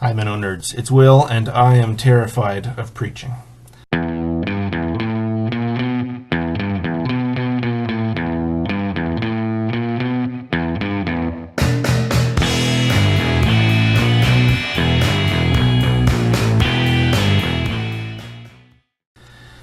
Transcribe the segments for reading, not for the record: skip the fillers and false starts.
Hi, MennoNerds. It's Will, and I am terrified of preaching.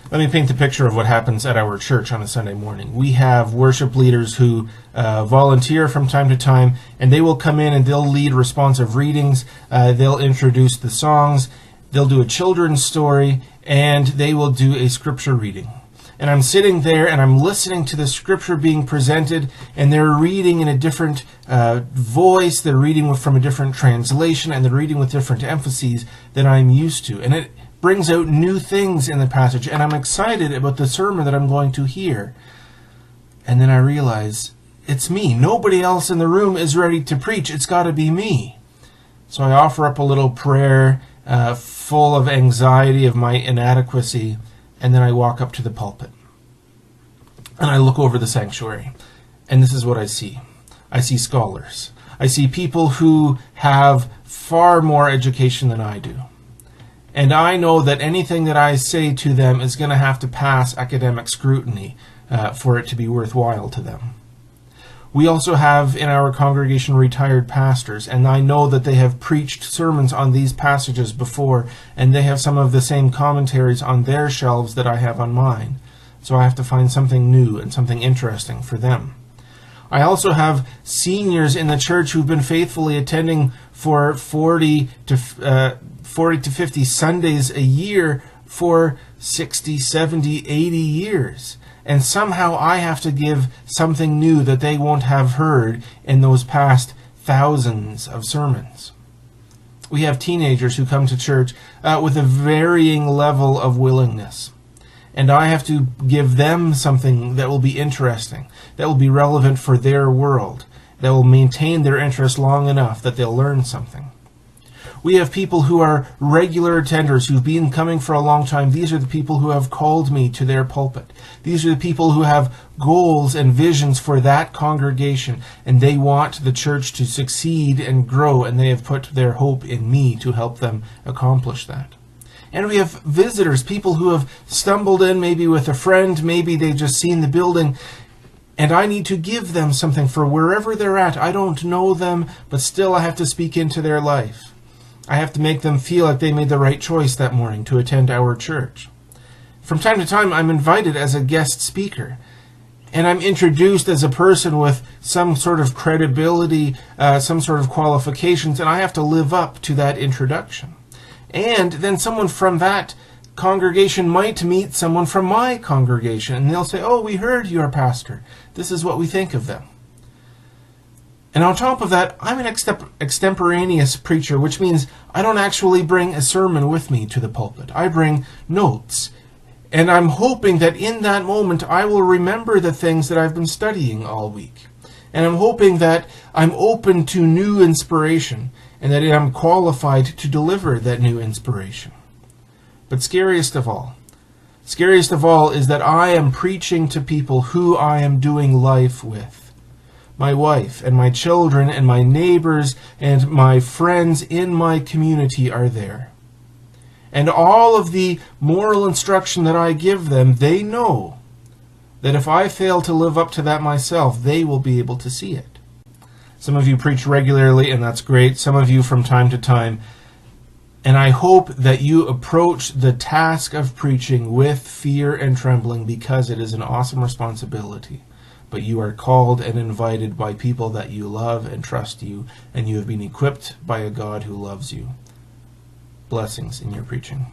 Let me paint the picture of what happens at our church on a Sunday morning. We have worship leaders who volunteer from time to time, and they will come in and they'll lead responsive readings. They'll introduce the songs. They'll do a children's story, and they will do a scripture reading. And I'm sitting there and I'm listening to the scripture being presented, and they're reading in a different voice. They're reading from a different translation, and they're reading with different emphases than I'm used to. And it brings out new things in the passage, and I'm excited about the sermon that I'm going to hear. And then I realize it's me. Nobody else in the room is ready to preach. It's got to be me. So I offer up a little prayer full of anxiety of my inadequacy, and then I walk up to the pulpit. And I look over the sanctuary, and this is what I see. I see scholars. I see people who have far more education than I do. And I know that anything that I say to them is going to have to pass academic scrutiny for it to be worthwhile to them. We also have in our congregation retired pastors, and I know that they have preached sermons on these passages before, and they have some of the same commentaries on their shelves that I have on mine. So I have to find something new and something interesting for them. I also have seniors in the church who've been faithfully attending for 40 to 50 Sundays a year for 60, 70, 80 years. And somehow I have to give something new that they won't have heard in those past thousands of sermons. We have teenagers who come to church with a varying level of willingness. And I have to give them something that will be interesting, that will be relevant for their world, that will maintain their interest long enough that they'll learn something. We have people who are regular attenders who've been coming for a long time. These are the people who have called me to their pulpit. These are the people who have goals and visions for that congregation, and they want the church to succeed and grow, and they have put their hope in me to help them accomplish that. And we have visitors, people who have stumbled in maybe with a friend, maybe they've just seen the building, and I need to give them something for wherever they're at. I don't know them, but still I have to speak into their life. I have to make them feel like they made the right choice that morning to attend our church. From time to time, I'm invited as a guest speaker, and I'm introduced as a person with some sort of credibility, some sort of qualifications, and I have to live up to that introduction. And then someone from that congregation might meet someone from my congregation, and they'll say, "Oh, we heard you're a pastor. This is what we think of them." And on top of that, I'm an extemporaneous preacher, which means I don't actually bring a sermon with me to the pulpit. I bring notes. And I'm hoping that in that moment I will remember the things that I've been studying all week. And I'm hoping that I'm open to new inspiration and that I'm qualified to deliver that new inspiration. But scariest of all is that I am preaching to people who I am doing life with. My wife and my children and my neighbors and my friends in my community are there. And all of the moral instruction that I give them, they know that if I fail to live up to that myself, they will be able to see it. Some of you preach regularly, and that's great. Some of you from time to time. And I hope that you approach the task of preaching with fear and trembling, because it is an awesome responsibility. But you are called and invited by people that you love and trust you, and you have been equipped by a God who loves you. Blessings in your preaching.